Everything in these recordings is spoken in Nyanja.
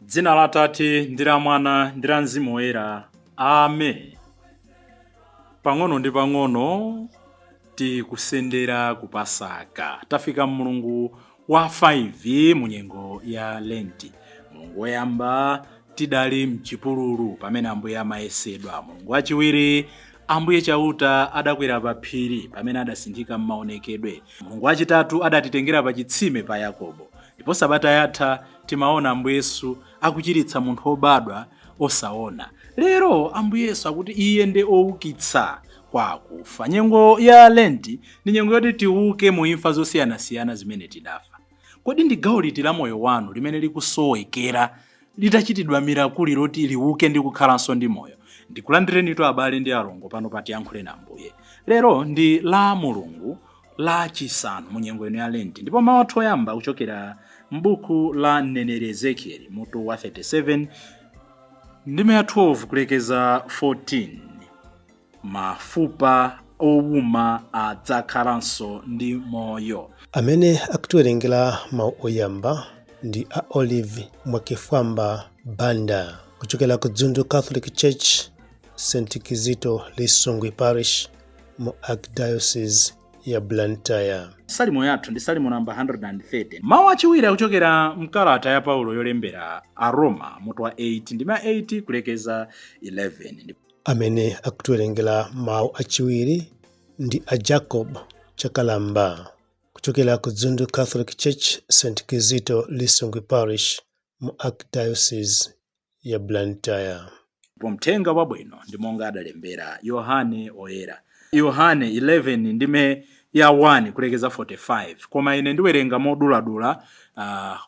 Dzina la Tate ndi la Mwana ndi la Mzimu Woyera. Amen. Pang'ono ndi pang'ono tikusendera ku Pasaka. Tafika Mulungu wa 5 mu nyengo ya Lenti. Mulungu woyamba tidali mchipululu pamene Ambuye amayesedwa. Mulungu wachiwiri Ambuye chauta adakwera pa phiri pamene adasinthika m'maonekedwe. Mulungu wachitatu adatitengera pa chitsime pa Yakobo. Ndipo sabata yatha timaona Ambuye Yesu akuchiritsa munthu obadwa osaona. Lero Ambuye Yesu akuti iye ndi oukitsa kwa akufa. Nyengo ya Lenti ndi nyengo yoti tiuke mu imfa zosiyanasiyana zimene tidafa. Kodi ndi gawo liti la moyo wanu limene likusowekera litachitidwa mirakuli loti liuke ndi kukhalanso ndi moyo? Ndikulandireni to abale ndi alongo pano pa Tiyankhule na Ambuye. Lero ndi la Mulungu la chisanu mu nyengo ino ya Lenti, ndipo mawu athu oyamba kuchokera m'buku la mneneri Ezekieli mutu wa 37 ndime ya 12 kulekeza 14. Mafupa owuma adzakhalanso ndi moyo. Amene akutiwerengera mawu oyamba ndi a Olive Mwakifwamba Banda kuchokera ku Dzundu Catholic Church, St. Kizito Lisungwi Parish mu Archdiocese ya Blantyre. Salimo yathu ndi salimo namba 130. Mawu achiwiri akuchokera mkalata ya Paulo yolembera a Roma mutu wa 8 ndime 8 kulekeza 11. Amene akutiwerengera mawu achiwiri ndi a Jacob Chakalamba kuchokera ku Dzundu Catholic Church, St. Kizito Lisungwi Parish mu Archdiocese ya Blantyre. Pomtenga wabwino ndi monga adalembera Yohane Oyera. Yohane 11 ndime ya 1 kulekeza 45. Koma ine ndiwerenga moduladula,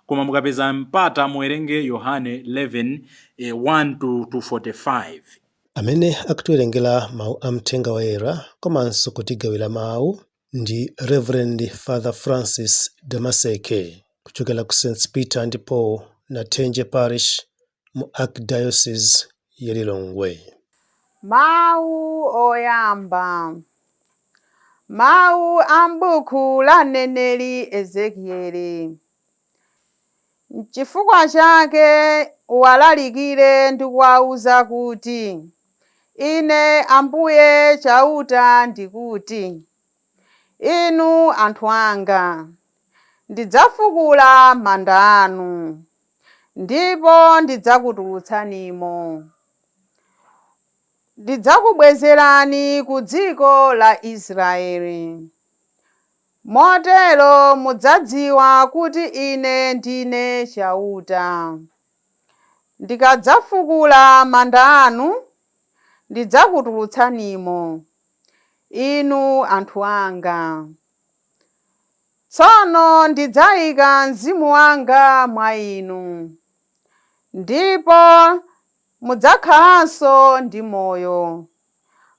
koma mukapeza mpata muwerenge Yohane 11 1 to 45. Amene akutiwerengera mawu amthenga woyera komanso kutigawira mawu ndi Reverend Father Francis Damaseke kuchokera ku St. Peter and Paul Natenje Parish mu Archdiocese ya Lilongwe. Mawu oyamba. Mawu ambuku la mneneri Ezekieli. Chifukwa chake walalikire ndi kuwauza kuti, ine Ambuye chauta ndikuti, inu anthu anga, ndidzafukula manda anu, ndipo ndidzakutulutsanimo. Ndidzakubwezerani ku dziko la Israeli. Motero mudzadziwa kuti ine ndine chauta. Ndikadzafukula manda anu, ndidzakutulutsanimo, inu anthu anga. Tsono ndidzayika mzimu wanga mwa inu, ndipo mudzakhalanso ndi moyo.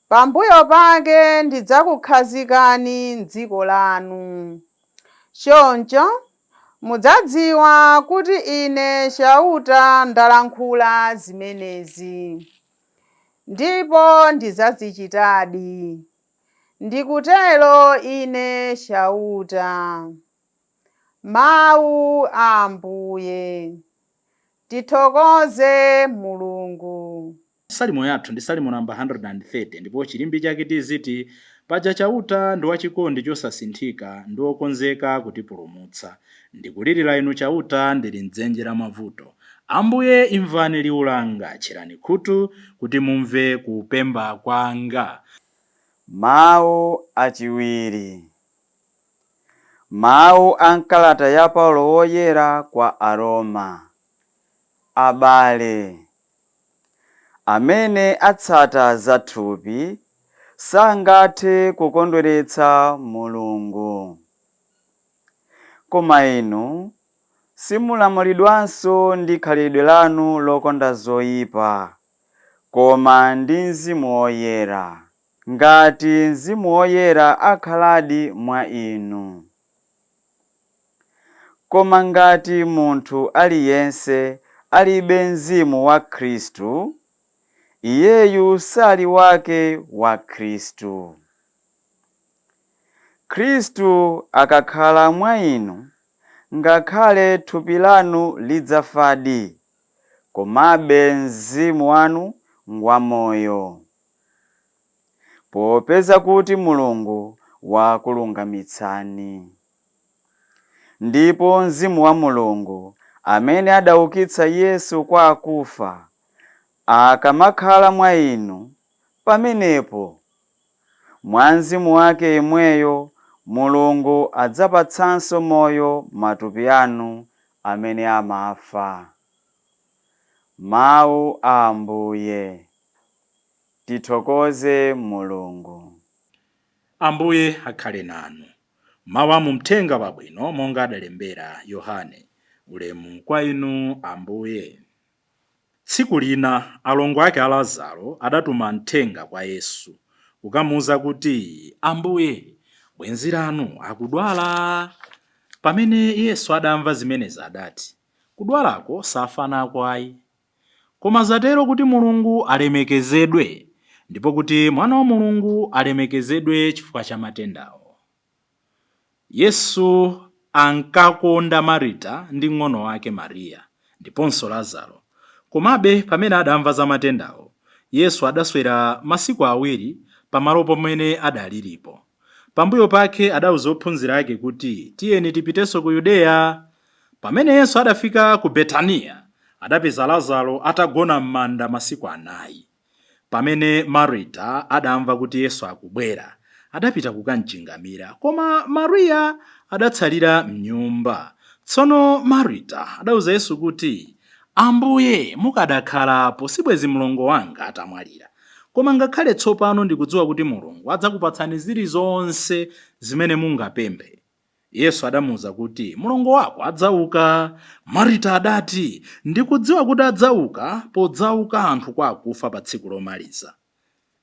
Pambuyo pake ndidzakukhazikani m'dziko lanu. Choncho mudzadziwa kuti ine chauta ndalankhula zimenezi, ndipo ndidzazichitadi. Ndikutero ine chauta. Mawu a Ambuye. Tithokoze Mulungu. Salimo yathu ndi salimo namba 130 ndipo chilimbi chake tiziti, paja chauta ndi wachikondi chosasinthika ndi wokonzeka kutipulumutsa. Ndikulirira inu chauta ndili m'dzenje la mavuto. Ambuye imvani liwu langa, tcherani khutu kuti mumve kupempha kwanga. Mawu achiwiri. Mawu ankalata ya Paulo woyera kwa Aroma. Abale, amene atsata zathupi sangathe kukondweretsa Mulungu. Koma inu simulamulidwanso ndi khalidwe lanu lokonda zoyipa, koma ndi Mzimu Woyera, ngati Mzimu Woyera akhaladi mwa inu. Koma ngati munthu aliyense alibe Mzimu wa Khristu, iyeyu sali wake wa Khristu. Khristu akakhala mwa inu, ngakhale thupi lanu lidzafadi, komabe mzimu wanu ngwamoyo. Popeza kuti Mulungu wakulungamitsani. Ndipo Mzimu wa Mulungu amene adaukitsa Yesu kwa akufa akamakhala mwa inu, pamenepo mwa Mzimu wake yemweyo Mulungu adzapatsanso moyo matupi anu amene amafa. Mawu a Ambuye. Tithokoze Mulungu. Ambuye akhale nanu. Mawu a Uthenga Wabwino monga adalembera Yohane. Ulemu kwa inu Ambuye. Tsiku lina alongo ake a Lazaro adatuma mthenga kwa Yesu kukamuwuza kuti, Ambuye, bwenzi lanu akudwala. Pamene Yesu adamva zimenezi adati, kudwalako safanako ayi, koma zatero kuti Mulungu alemekezedwe, ndipo kuti Mwana wa Mulungu alemekezedwe chifukwa cha matendawo. Yesu ankakonda Marita ndi ng'ono wake Mariya ndiponso Lazaro. Komabe pamene adamva za matendawo, Yesu adaswera masiku awiri pamalo pomwe adaliripo. Pambuyo pake adawuza ophunzira ake kuti tiyeni tipitenso ku Yudeya. Pamene Yesu adafika ku Betaniya, adapeza Lazaro atagona m'manda masiku 4. Pamene Marita adamva kuti Yesu akubwera, adapita kukamchingamira, koma Mariya adatsalira m'nyumba. Tsono Marita adawuza Yesu kuti, Ambuye, mukadakhalapo sibwezi mlongo wanga atamwalira. Koma ngakhale tsopano ndikudziwa kuti Mulungu adzakupatsani zilizonse zimene mungapemphe. Yesu adamuwuza kuti, mlongo wako adzauka. Marita adati, ndikudziwa kuti adzauka podzauka anthu kwa akufa pa tsiku lomaliza.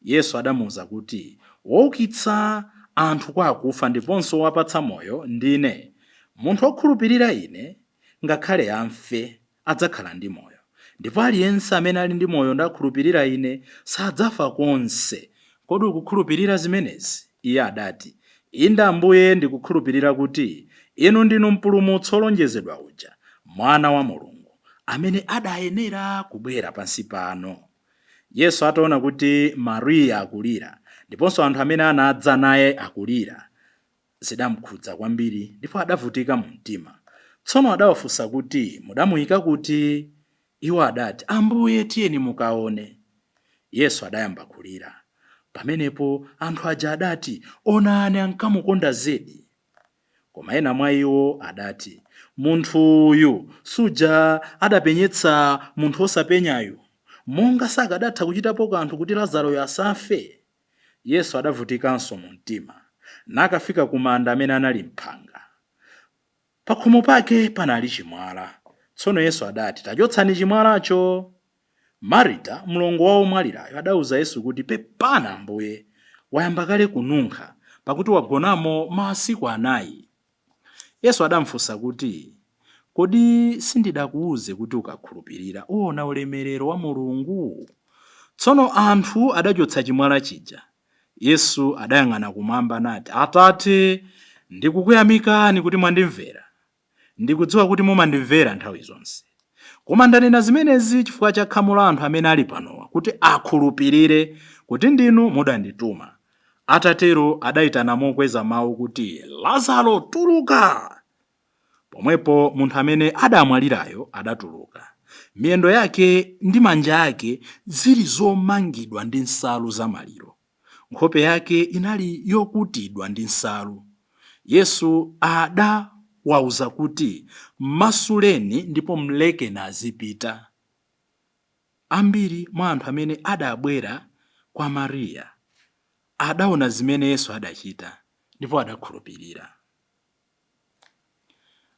Yesu adamuwuza kuti, woukitsa anthu kwa akufa ndiponso wapatsa moyo ndine. Munthu wokhulupirira ine, ngakhale amfe, adzakhala ndi moyo. Ndipo aliyense amene ali ndi moyo ndakhulupirira ine sadzafa konse. Kodi ukukhulupirira zimenezi? Iye adati, inde Ambuye, ndikukhulupirira kuti inu ndinu mpulumutsi olonjezedwa uja, Mwana wa Mulungu, amene adayenera kubwera pansi pano. Yesu ataona kuti Mariya akulira, ndiponso anthu amene anadza naye akulira, zidamkhudza kwambiri ndipo adavutika mu mtima. Tsono adawafunsa kuti mudamuyika kuti? Iwo adati, Ambuye, tiyeni mukaone. Yesu adayamba kulira. Pamenepo anthu aja adati, onani, ankamukonda zedi. Koma ena mwa iwo adati, munthu uyu suja adapenyetsa munthu osapenyayu, monga sakadatha kuchitapo kanthu kuti Lazaro asafe. Yesu adavutikanso mu mtima, nakafika ku manda amene anali mphanga. Pa khomo pake panali chimwala. Tsono Yesu adati, tachotsani chimwalacho. Marita, mlongo wa omwalirayo, adawuza Yesu kuti, pepana Ambuye, wayamba kale kununkha, pakuti wagonamo masiku 4. Yesu adamufunsa kuti, kodi sindidakuwuze kuti ukakhulupirira uwona ulemerero wa Mulungu? Tsono anthu adachotsa chimwala chija. Yesu adayang'ana kumwamba nati, Atate, ndikukuyamikani kuti mwandimvera. Ndikudziwa kuti mumandimvera nthawi zonse. Koma ndanena zimenezi chifukwa cha khamu la anthu amene ali panowa, kuti akhulupirire kuti ndinu mudandituma. Atatero adayitana mokweza mawu kuti, Lazaro, tuluka! Pomwepo munthu amene adamwalirayo adatuluka. Miyendo yake ndi manja ake zili zomangidwa ndi nsalu za maliro. Nkhope yake inali yokutidwa ndi nsalu. Yesu adawawuza kuti, masuleni ndipo mlekeni azipita. Ambiri mwa anthu amene adabwera kwa Mariya adaona zimene Yesu adachita ndipo adakhulupirira.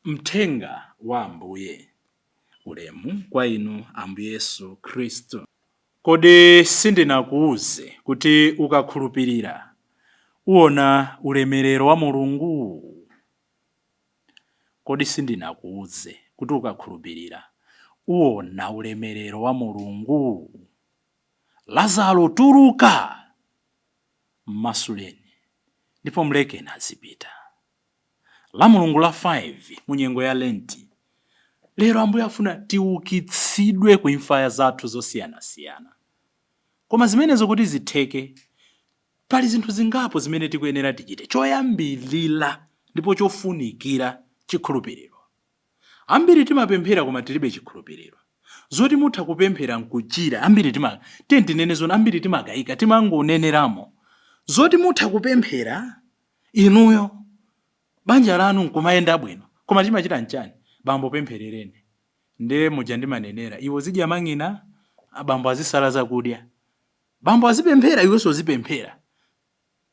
Mthenga wa Ambuye. Ulemu kwa inu Ambuye Yesu Khristu. Kodi sindinakuwuze kuti ukakhulupirira uwona ulemerero wa Mulungu? Kodi sindinakuwuze kuti ukakhulupirira uwona ulemerero wa Mulungu? Lazaro, tuluka! Masuleni ndipo mlekeni azipita. La Mulungu la 5 munyengo ya Lenti Lero Ambuye afuna tiukitsidwe ku imfa zathu zosiyanasiyana. Koma zimenezo kuti zitheke, pali zinthu zingapo zimene tikuyenera tichite. Choyambilira ndipo chofunikira chikhulupiriro. Ambiri timapemphera koma tilibe chikhulupiriro. Zoti mutha kupemphera nkuchira, ambiri tinene zona ambiri timakayika, timangoneneramo. Zoti mutha kupemphera inuyo banja lanu nkumayenda bwino, koma timachita nchani? Bambo pempherereni. Nde muja ndimanenera, iwo zidya mang'ina, bambo azisala zakudya. Bambo azipemphera, iwenso uzipemphera.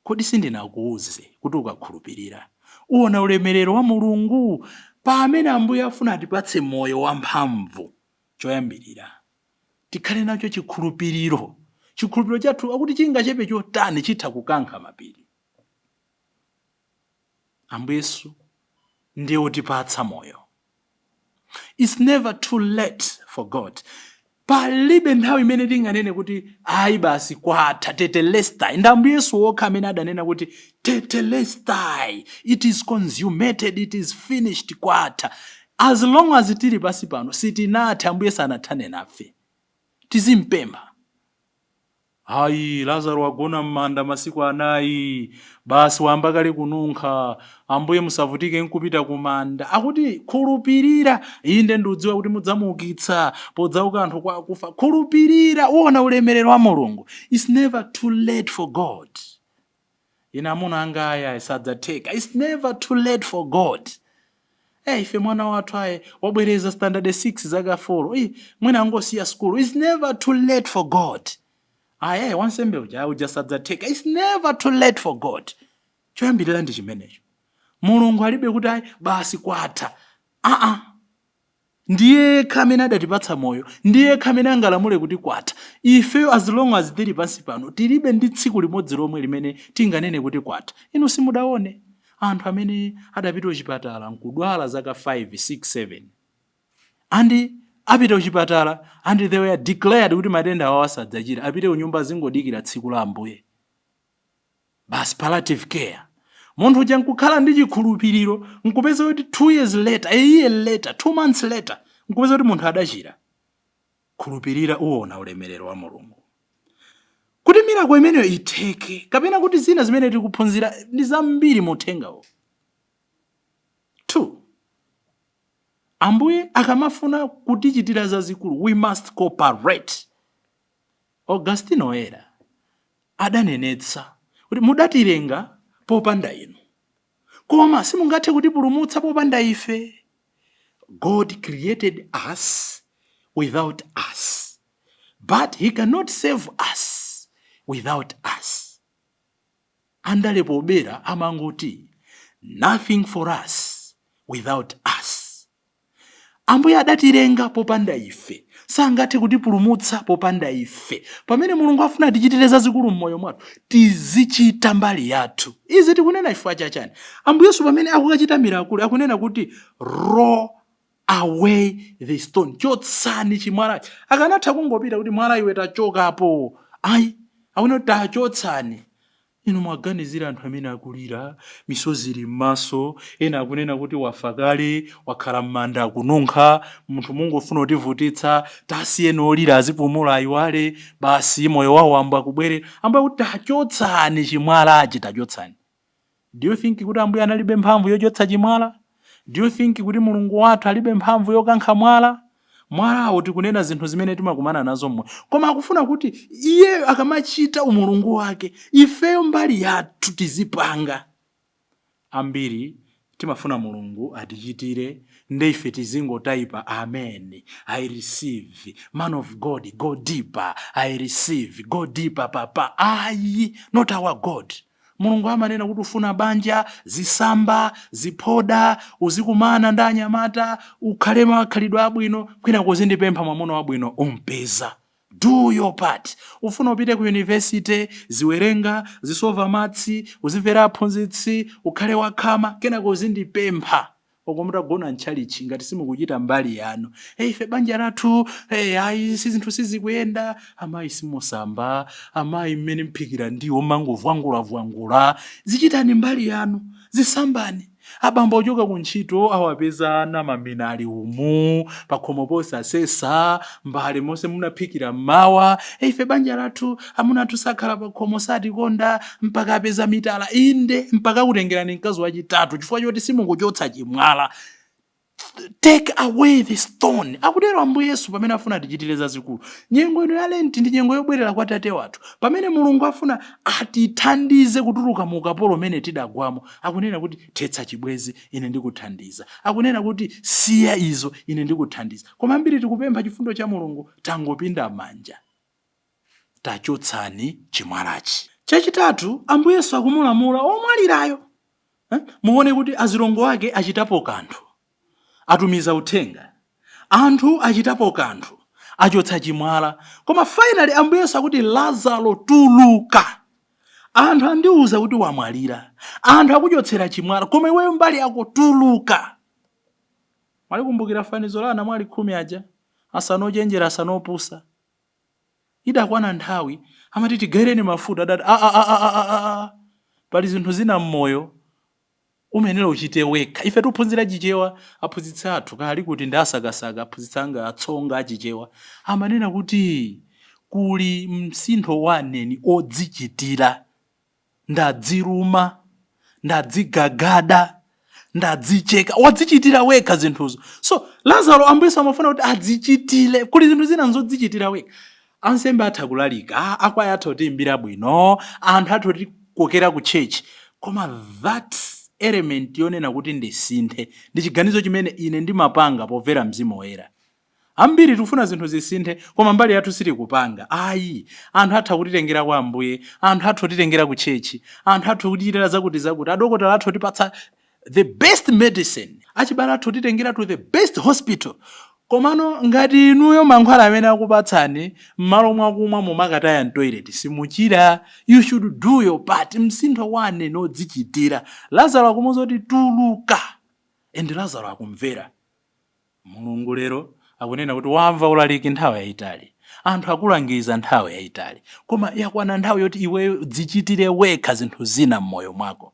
Kodi sindinakuuze kuti ukakhulupirira uwona ulemerero wa Mulungu pamene Ambuye afuna atipatse moyo wamphamvu. Choyambirira tikhale nacho chikhulupiriro. Chikhulupiriro chathu akuti chingachepe chotani chitha kukankha mapiri. Ambuye Yesu ndiye otipatsa moyo. It's never too late for God. Palibe nthawi imene tinganene kuti ayi basi kwatha tetelestai. Ndi Ambuye Yesu wokha amene adanena kuti tetelestai, it is consummated, it is finished, kwatha. As long as tili pasi pano sitinathe Ambuye sanathane nafe. Tizimpempha. Hayi, Lazaro wagona m'manda masiku 4, basi wamba kale kununkha, Ambuye musavutike nkupita kumanda. Akuti khulupirira, inde ndiudziwa kuti mudzamuukitsa podzauka anthu kwa akufa. Khulupirira, uwona ulemerero wa Mulungu. It's never too late for God. Ina amuna anga aya sadzatheka. It's never too late for God. Ife mwana wathu aye wabwereza standard 6 zaka 4, mwina angosiya school. It's never too late for God. Wansembe uja sadzateka. It's never too late for God. Choyambirira ndi chimenecho. Mulungu alibe kuti basi kwatha. Ndiye kamene adatipatsa moyo, ndiye kamene angalamule kuti kwatha. Ifeyo as long as tili pansi pano tilibe ndi tsiku limodzi lomwe limene tinganene kuti kwatha. Inu simudaone anthu amene adapita kuchipatala nkudwala zaka 5, 6, 7. Andi apita kuchipatala and they were declared kuti matenda awo asadzachira, apite kunyumba zingodikira tsiku la Ambuye. Basi palliative care. Munthu uja nkukhala ndi chikhulupiriro, nkupeza kuti 2 years later, a year later, 2 months later, nkupeza kuti munthu adachira. Khulupirira uwona ulemerero wa Mulungu. Kuti miracle imeneyo itheke, kapena kuti zina zimene tikuphunzira ndi zambiri muthengawo. 2. Ambuye akamafuna kutichitira zazikulu, we must cooperate. Augustino era adanenetsa kuti mudatilenga popanda inu, koma simungathe kutipulumutsa popanda ife. God created us without us, but he cannot save us without us. Andale pobera amangoti nothing for us without us. Ambuye adatilenga popanda ife, sangathe kutipulumutsa popanda ife. Pamene Mulungu afuna tichitire zazikulu mmoyo mwathu, tizichita mbali yathu. Izi tikunena chifukwa chachani? Ambuye Yesu pamene akukachita miracle akunena kuti roll away the stone. Chotsani chimwala. Akanatha kungopita kuti mwala iwe tachokapo. Akunena kuti tachotsani. Inu mwaganizira anthu amene akulira, misozi ili m'maso, ena akunena kuti wafa kale, wakhala m'manda akununkha, munthu mungofuna kutivutitsa, tasiyeni olira azipumula ayiwale, basi moyo wawo Ambuye akubwerera. Ambuye kuti tachotsani chimwalachi, tachotsani. Do you think kuti Ambuye analibe mphamvu yochotsa chimwala? Do you think kuti Mulungu wathu alibe mphamvu yokankha mwala? Mwalawo tikunena zinthu zimene timakumana nazo mmoyo. Koma akufuna kuti iye akamachita umulungu wake, ifeyo mbali yathu tizipanga. Ambiri timafuna Mulungu atichitire, nde ife tizingotaipa amen, I receive, man of God, go deeper, I receive, go deeper papa. Not our God. Mulungu amanena kuti ufuna banja, zisamba, zipoda, uzikumana ndi anyamata, ukhale makhalidwe abwino, kwina kuzindipempha mwamuna wabwino umpeza. Do your part. Ufuna upite ku university, ziwerenga, zisova matsi, uzimvera aphunzitsi, ukhale wakhama, kena kuzindipempha. Okomuta gona nchalichi ngati simukuchita mbali yanu. Ife banja lathu, zinthu sizikuyenda, amayi simusamba, amayi mmene mphikira ndiwo mangovwangula. Zichitani mbali yanu, zisambani. abambo ochoka ku ntchito awapeza ana mamina ali umu pakhomo posasesa mbale monse munaphikira mmawa ife banja lathu amuna athu sakhala pakhomo satikonda mpaka apeza mitala inde mpaka kutengerani mkazi wachitatu chifukwa choti simunguchotsa chimwala. Take away the stone. Akutero Ambuye Yesu pamene afuna tichitire zazikulu. Nyengo ino ya Lenti ndi nyengo yobwerera kwa Tate wathu. Pamene Mulungu afuna atithandize kutuluka mu ukapolo umene tidagwamo. Akunena kuti thetsa chibwezi ine ndikuthandiza. Akunena kuti siya izo ine ndikuthandiza. Koma ambiri tikupempha chifundo cha Mulungu tangopinda manja. Tachotsani chimwalachi. Chachitatu, Ambuye Yesu akumulamula omwalirayo. Muone kuti azilongo ake achitapo kanthu. Atumiza uthenga. Anthu achitapo kanthu. Achotsa chimwala. Koma finally Ambuye Yesu akuti Lazaro tuluka. Anthu andiuza kuti wamwalira. Anthu akuchotsera chimwala. Koma iweyo mbali yako tuluka. Mwalikumbukira fanizo la anamwali 10 aja. Asanochenjera asanopusa. Idakwana nthawi. Amati tigaireni mafuta. Adati pali zinthu zina mmoyo. Umenera uchite weka. Ife tuphunzira chichewa aphunzitsa athu kali kuti ndasakasaka aphunzitsanga atsonga achichewa. Amanena kuti kuli msintho waneni odzichitira. Ndadziruma, ndadzigagada, ndadzicheka. Wadzichitira weka zinthuzo. So Lazaro Ambuye Yesu amafuna kuti adzichitire. Kuli zinthu zina nzodzichitira weka. Ansembe atha kulalika, akwaya atha kuti imbira bwino, anthu atha kuti kokera ku church. Koma that element yonena kuti ndisinthe ndi chiganizo chimene ine ndimapanga pomvera Mzimu Woyera. Ambiri tufuna zinthu zisinthe koma mbali yathu siri kupanga. Ayi, anthu atha kutitengera kwa Ambuye, anthu atha kutitengera ku chechi, anthu atha kutichitira zakuti adokotala atha kutipatsa the best medicine, achibala atha kutitengera to the best hospital. Komano ngati inuyo mankhwala amene akupatsani m'malo mwakumwa mumakataya toilet simuchira. You should do your part. Msintho wane nodzichitira. Lazaro akumuzoti tuluka. And Lazaro akumvera. Mulungu lero akunena kuti wamva ulaliki nthawi yayitali. Anthu akulangiza nthawi yayitali. Koma yakwana nthawi yoti iweyo dzichitire wekha zinthu zina m'moyo mwako.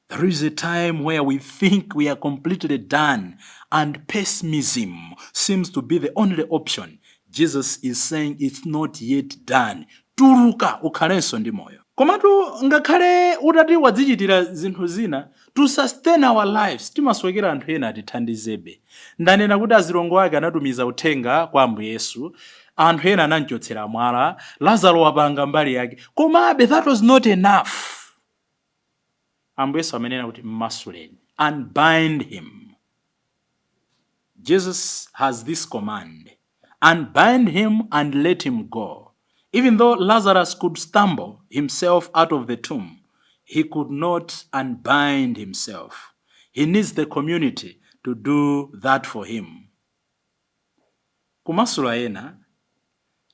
There is a time where we think we are completely done and pessimism seems to be the only option. Jesus is saying it's not yet done. Tuluka ukhalenso ndi moyo. Komatu ngakhale utati wadzichitira zinthu zina, to sustain our lives, timaswekera anthu ena atithandizebe. Ndanena kuti azilongo ake anatumiza uthenga kwa Ambuye Yesu, anthu ena anamchotsera mwala, Lazaro wapanga mbali yake. Komabe that was not enough. Ambuye Yesu amenena kuti mmasuleni, unbind him. Jesus has this command, unbind him and let him go. Even though Lazarus could stumble himself out of the tomb, he could not unbind himself. He needs the community to do that for him. Kumasula ena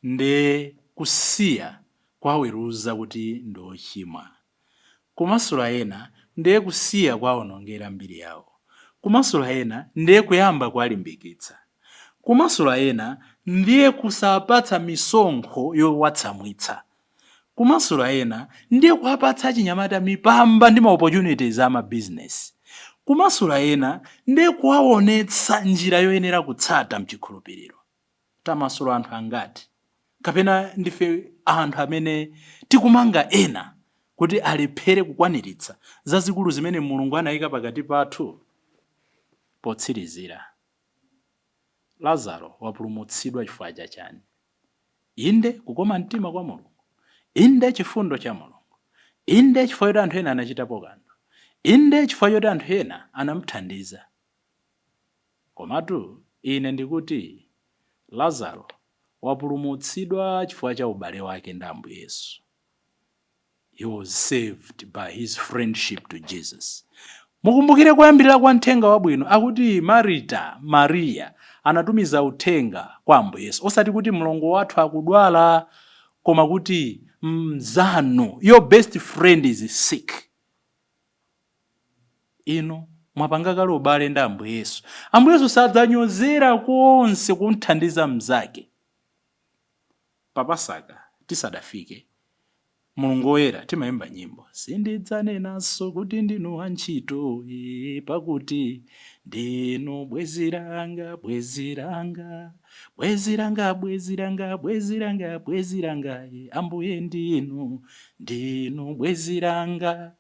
nde kusiya kwaweruza kuti ndochimwa. Kumasula ena ndiye kusiya kwaonongera mbiri yawo. Kumasula ena ndiye kuyamba kwalimbikitsa. Kumasula ena ndiye kusapatsa misonkho yowatsamwitsa. Kumasula ena ndiye kuapatsa chinyamata mipamba ndi opportunities ama business. Kumasula ena ndiye kuwaonetsa njira yoyenera kutsata mchikhulupiriro. Tamasula anthu angati kapena ndife anthu amene tikumanga ena kuti alephere kukwaniritsa zazikulu zimene Mulungu anayika pakati pathu. Potsirizira, Lazaro wapulumutsidwa chifukwa chani? Inde kukoma mtima kwa Mulungu, inde chifundo cha Mulungu, inde chifukwa choti anthu ena anachitapo kanthu, inde chifukwa choti anthu ena anamuthandiza. Komatu ine ndikuti Lazaro wapulumutsidwa chifukwa cha ubale wake ndi Ambuye Yesu. He was saved by his friendship to Jesus. Mukumbukire kuyambirira kwa uthenga wabwino akuti Maria anatumiza uthenga kwa Ambuye Yesu. Osati kuti mlongo wathu akudwala, koma kuti mzanu, your best friend is sick. Ino mwapanga kale ubale ndi Ambuye Yesu. Ambuye Yesu sadzanyozera konse kumthandiza mnzake. Pa Pasaka tisadafike, mulungu woyera timayimba nyimbo, sindidzanenanso kuti ndinu antchito pakuti ndinu bwenzi langa, bwenzi langa, bwenzi langa, bwenzi langa, bwenzi langa, bwenzi langa, Ambuye ndinu bwenzi langa.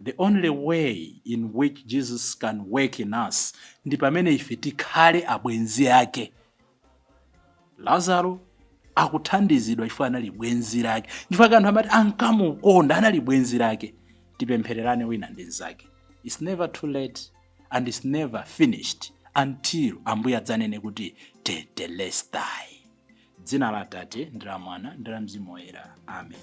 The only way in which Jesus can work in us ndi pamene ife tikhale abwenzi ake. Lazaro akuthandizidwa chifukwa anali bwenzi lake, chifukwa kanthu amati ankamukonda anali bwenzi lake. Tipemphererane wina ndi nzake. It's never too late and it's never finished until Ambuye adzanene kuti tetelestai. Dzina la Atate ndi la Mwana ndi la Mzimu Woyera. Amen.